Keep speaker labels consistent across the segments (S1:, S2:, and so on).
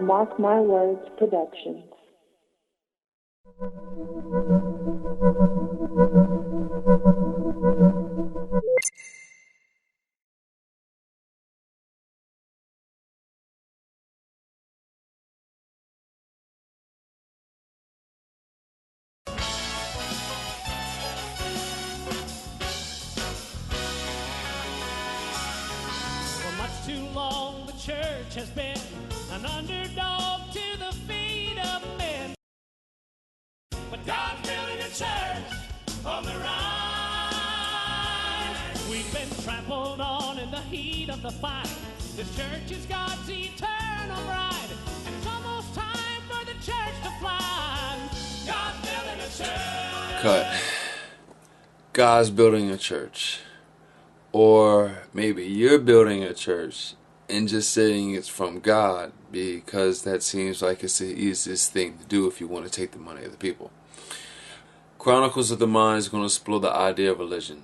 S1: Mark My Words Productions.
S2: Too long the church has been an underdog to the feet of men. But God's building a church on the rise. We've been trampled on in the heat of the fight. This church is God's eternal bride. And it's almost time for the church to fly. God's building a church.
S3: Cut. God's building a church. Or maybe you're building a church and just saying it's from God because that seems like it's the easiest thing to do if you want to take the money of the people. Chronicles of the Mind is going to explore the idea of religion,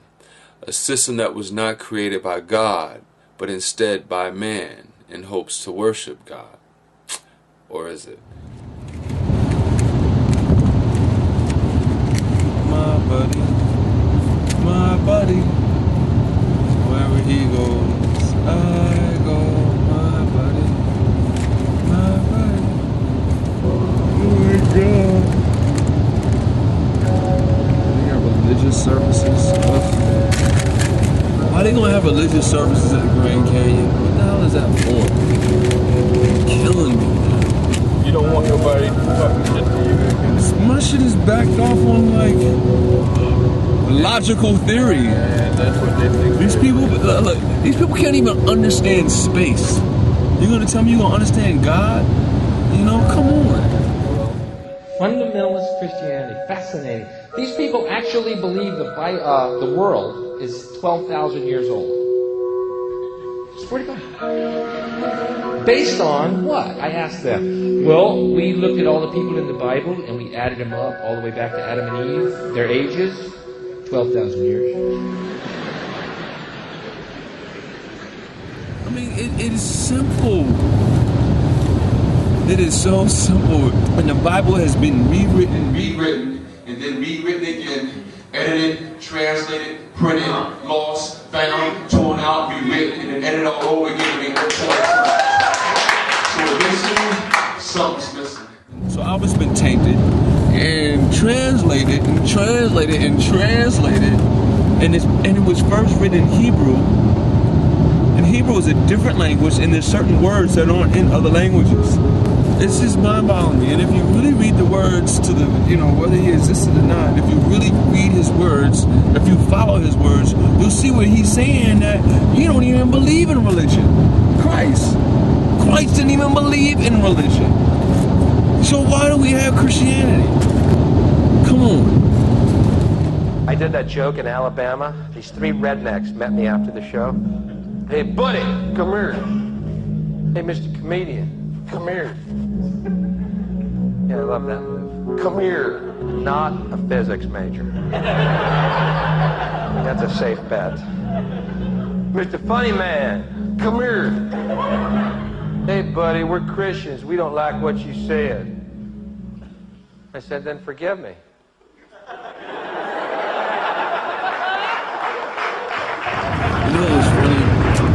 S3: a system that was not created by God, but instead by man in hopes to worship God. Or is it?
S4: My buddy. Wherever he goes, I go, my buddy. Oh my God. They got religious services. Why they gonna have religious services at the Grand Canyon? What the hell is that for? It's killing me, man.
S5: You don't want nobody talking shit to you.
S4: My shit is backed off on like logical theory.
S5: And that's what they think.
S4: These people can't even understand space. You're gonna tell me you're gonna understand God? You know, come on.
S6: Fundamentalist Christianity, fascinating. These people actually believe the world is 12,000 years old. Swear to God. Based on what? I asked them. Well, we looked at all the people in the Bible and we added them up all the way back to Adam and Eve, their ages, 12,000 years.
S4: I mean, it is simple. It is so simple. And the Bible has been rewritten, and then rewritten again, edited, translated, printed, lost, found, torn out, rewritten, and then edited all over again. So eventually, something's missing. So I was been tainted and translated, and it was first written in Hebrew. And Hebrew is a different language, and there's certain words that aren't in other languages. It's just mind-boggling me. And if you really read the words to the, whether he existed or not, if you really read his words, if you follow his words, you'll see where he's saying that he don't even believe in religion. Christ didn't even believe in religion. So why do we have Christianity? Come on.
S7: I did that joke in Alabama. These three rednecks met me after the show. Hey, buddy, come here. Hey, Mr. Comedian, come here. Yeah, I love that move. Come here. Not a physics major. That's a safe bet. Mr. Funny Man, come here. Hey, buddy, we're Christians. We don't like what you said. I said, then forgive me.
S4: You know, it was funny.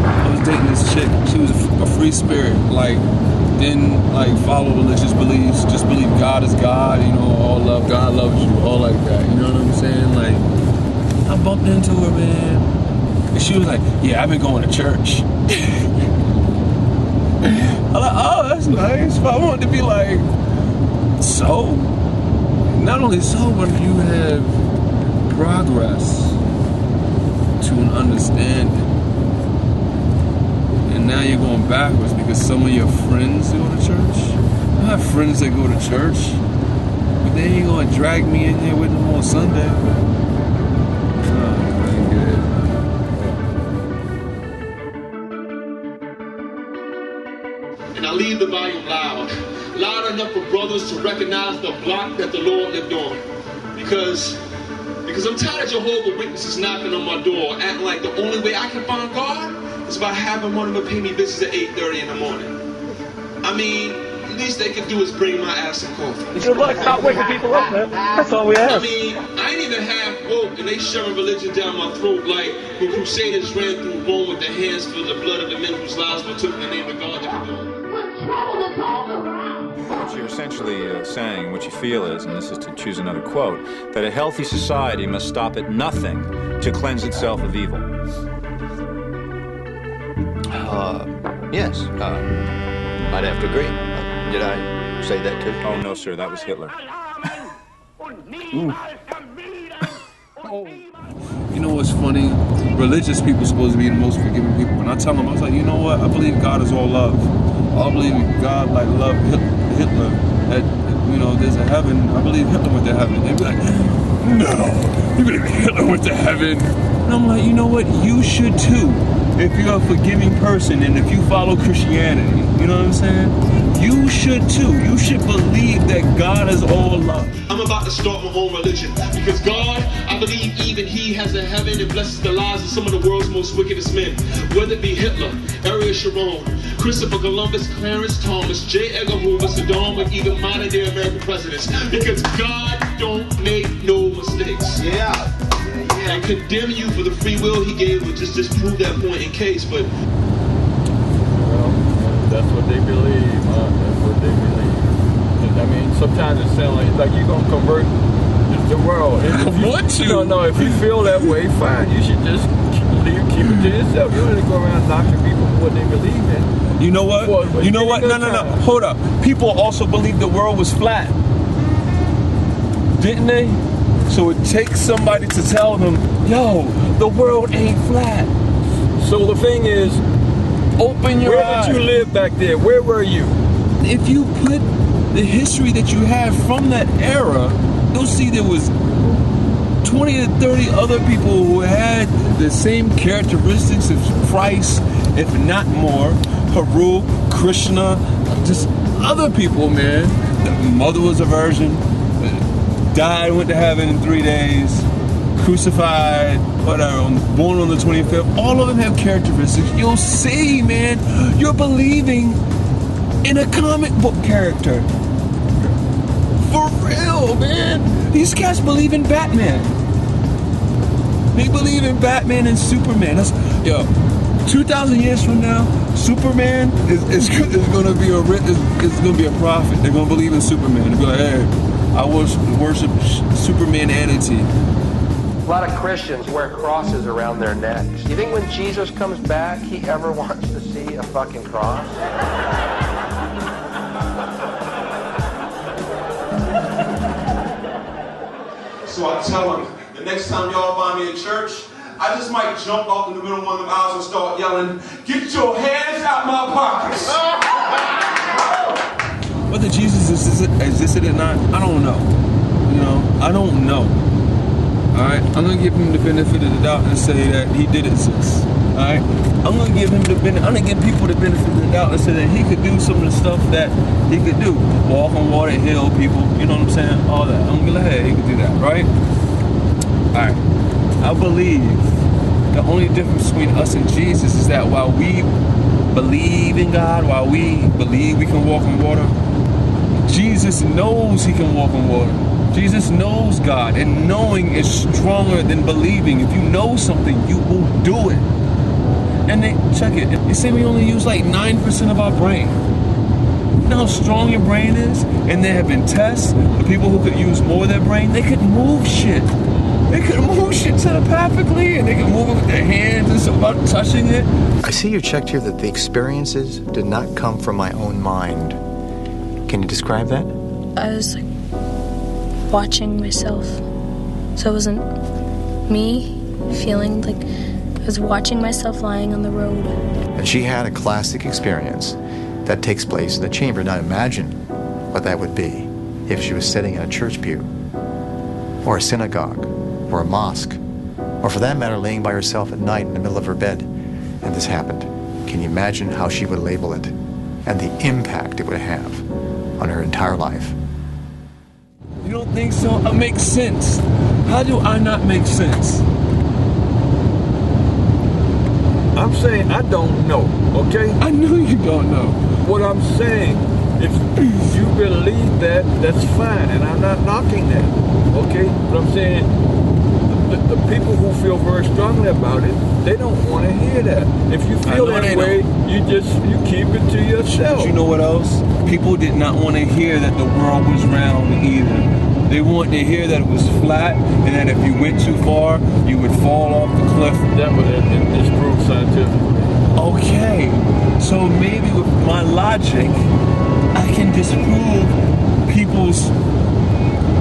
S4: I was dating this chick. She was a free spirit. Didn't follow religious beliefs. Just believe God is God. All love. God loves you. All like that. You know what I'm saying? I bumped into her, man, and she was like, "Yeah, I've been going to church." I'm like, "Oh, that's nice." But I wanted to be like, so. Not only so, but you have progress to an understanding. And now you're going backwards because some of your friends go to church. I have friends that go to church, but they ain't going to drag me in here with them on Sunday.
S8: And I leave the volume loud enough for brothers to recognize the block that the Lord lived on. Because I'm tired of Jehovah's Witnesses knocking on my door, acting like the only way I can find God is by having one of them pay me visits at 8:30 in the morning. I mean, the least they could do is bring my ass some coffee.
S5: Good luck. Stop waking people up, man. That's all we
S8: I
S5: ask.
S8: mean, I ain't even half woke, and they shoving religion down my throat like when Crusaders ran through Rome with their hands full of the blood of the men whose lives were took in the name of God.
S9: What you're essentially saying, what you feel is, and this is to choose another quote, that a healthy society must stop at nothing to cleanse itself of evil.
S10: Yes, I'd have to agree. Did I say that too?
S9: Oh, no, sir, that was Hitler.
S4: You know what's funny? Religious people are supposed to be the most forgiving people. And I tell them, I was like, you know what? I believe God is all love. I believe God like loved Hitler. That, you know, there's a heaven. I believe Hitler went to heaven. They'd be like, no, you believe Hitler went to heaven? And I'm like, you know what? You should too. If you're a forgiving person and if you follow Christianity, you know what I'm saying? You should too. You should believe that God is all love.
S8: I'm about to start my own religion because God, I believe even He has a heaven and blesses the lives of some of the world's most wickedest men. Whether it be Hitler, Ariel Sharon, Christopher Columbus, Clarence Thomas, J. Edgar Hoover, Saddam, or even modern day American presidents. Because God don't make no mistakes.
S10: Yeah.
S8: And condemn you for the free will He gave would just disprove that point in case, but
S5: Well, that's what they believe, huh? That's what they believe. I mean, sometimes it sounds like you're going to convert the world. If you feel that way, fine. You should just keep it to yourself. You don't need to go around knocking people for what they believe in.
S4: You know what? You know what? No. Hold up. People also believed the world was flat. Didn't they? So it takes somebody to tell them, yo, the world ain't flat.
S5: So the thing is,
S4: open your eyes.
S5: Where did you live back there? Where were you?
S4: If you put the history that you have from that era, you'll see there was 20 to 30 other people who had the same characteristics of Christ, if not more. Haru, Krishna, just other people, man. The mother was a virgin, died, went to heaven in 3 days, crucified, whatever, born on the 25th. All of them have characteristics. You'll see, man, you're believing in a comic book character. For real, man. These guys believe in Batman. They believe in Batman and Superman. 2,000 years from now, Superman is going to be a prophet. They're going to believe in Superman. They'll be like, hey, I worship Supermanity.
S7: A lot of Christians wear crosses around their necks. You think when Jesus comes back, He ever wants to see a fucking cross?
S11: So I tell them, the next time y'all find me in church, I just might jump off in the middle of one of them aisles and start yelling, get your hands out my pockets.
S4: Whether Jesus existed or not, I don't know. You know, I don't know. Alright? I'm going to give him the benefit of the doubt and say that he did exist. Alright? I'm going to give people the benefit of the doubt and say that he could do some of the stuff that he could do. Walk on water, heal people, you know what I'm saying? All that. I'm going to be like, hey, he could do that, right? Alright. I believe the only difference between us and Jesus is that while we believe in God, while we believe we can walk on water, Jesus knows He can walk on water. Jesus knows God, and knowing is stronger than believing. If you know something, you will do it. And check it. They say we only use like 9% of our brain. You know how strong your brain is? And there have been tests for people who could use more of their brain. They could move shit. They could move shit telepathically, and they could move it with their hands and stuff about touching it.
S10: I see you checked here that the experiences did not come from my own mind. Can you describe that?
S12: I was like watching myself. So it wasn't me feeling like I was watching myself lying on the road.
S10: And she had a classic experience that takes place in the chamber. Now imagine what that would be if she was sitting in a church pew, or a synagogue, or a mosque, or for that matter, laying by herself at night in the middle of her bed, and this happened. Can you imagine how she would label it and the impact it would have on her entire life?
S4: You don't think so? It makes sense. How do I not make sense?
S5: I'm saying I don't know, okay?
S4: I know you don't know.
S5: What I'm saying if you believe that, that's fine, and I'm not knocking that, okay? But I'm saying the people who feel very strongly about it, they don't want to hear that. If you feel that way, you keep it to yourself.
S4: But you know what else? People did not want to hear that the world was round either. They wanted to hear that it was flat, and that if you went too far, you would fall off the cliff.
S5: That was disproved scientifically.
S4: Okay, so maybe with my logic, I can disprove people's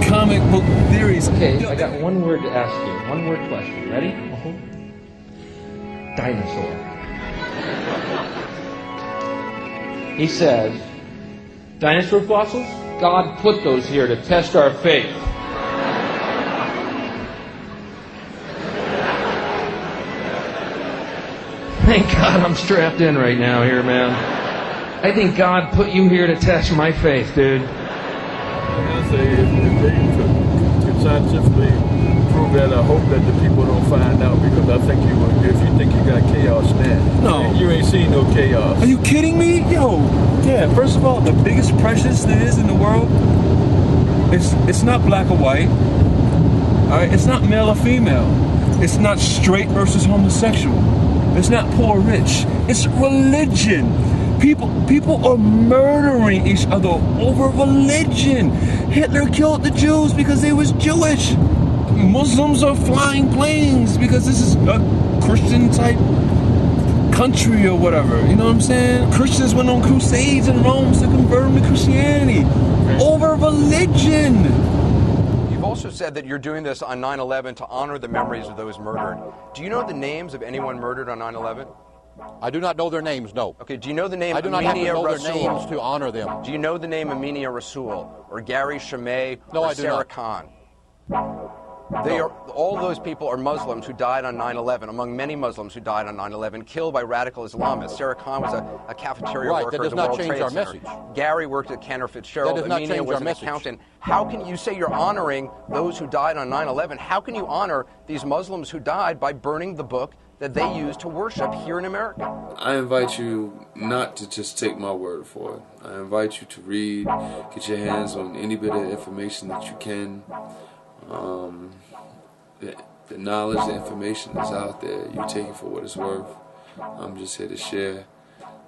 S4: comic book theories.
S6: Okay, I got one word to ask you. One word question. Ready? Dinosaur. He says, dinosaur fossils? God put those here to test our faith. Thank God I'm strapped in right now here, man. I think God put you here to test my faith, dude.
S5: I say if they could scientifically prove that, I hope that the people don't find out, because I think if you think you got chaos now,
S4: no,
S5: you ain't seen no chaos.
S4: Are you kidding me? Yo, yeah, first of all, the biggest prejudice there is in the world, it's not black or white, all right? It's not male or female. It's not straight versus homosexual. It's not poor or rich. It's religion. People are murdering each other over religion. Hitler killed the Jews because they was Jewish. Muslims are flying planes because this is a Christian type country or whatever. You know what I'm saying? Christians went on crusades in Rome to convert them to Christianity over religion.
S13: You've also said that you're doing this on 9/11 to honor the memories of those murdered. Do you know the names of anyone murdered on 9/11?
S14: I do not know their names, no.
S13: Okay, do you know the name
S14: I do not have to know
S13: Rasul?
S14: their names to honor them.
S13: Do you know the name Aminia Rasul or Gary Shamay
S14: No,
S13: or
S14: I do
S13: Sarah
S14: not.
S13: Khan? All those people are Muslims who died on 9/11, among many Muslims who died on 9/11, killed by radical Islamists. Sarah Khan was a cafeteria
S14: Right,
S13: worker
S14: that does
S13: at the
S14: not
S13: World
S14: change
S13: Trade
S14: our
S13: Center.
S14: message.
S13: Gary worked at Cantor Fitzgerald.
S14: That does not
S13: Aminia
S14: change
S13: was
S14: our
S13: an
S14: message.
S13: accountant. How can you say you're honoring those who died on 9/11? How can you honor these Muslims who died by burning the book that they used to worship here in America?
S3: I invite you not to just take my word for it. I invite you to read, get your hands on any bit of information that you can. The knowledge, the information is out there. You take it for what it's worth. I'm just here to share.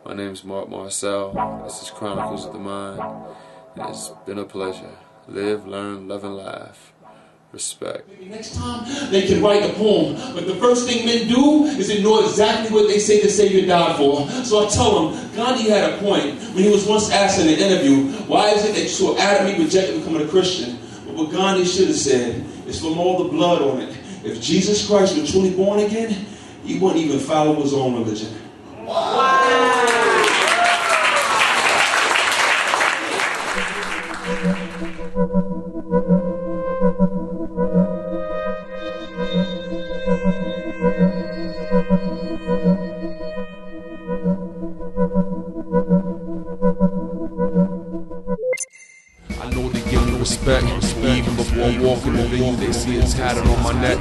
S3: My name is Marc Marcel. This is Chronicles of the Mind. And it's been a pleasure. Live, learn, love, and laugh. Respect.
S11: Maybe next time they can write a poem, but the first thing men do is ignore exactly what they say the Savior died for. So I tell them, Gandhi had a point when he was once asked in an interview, why is it that you so adamantly rejected becoming a Christian? But what Gandhi should have said is, from all the blood on it, if Jesus Christ were truly born again, he wouldn't even follow his own religion.
S15: I know they give me respect, even before walking over you, they see it's tatted on my neck.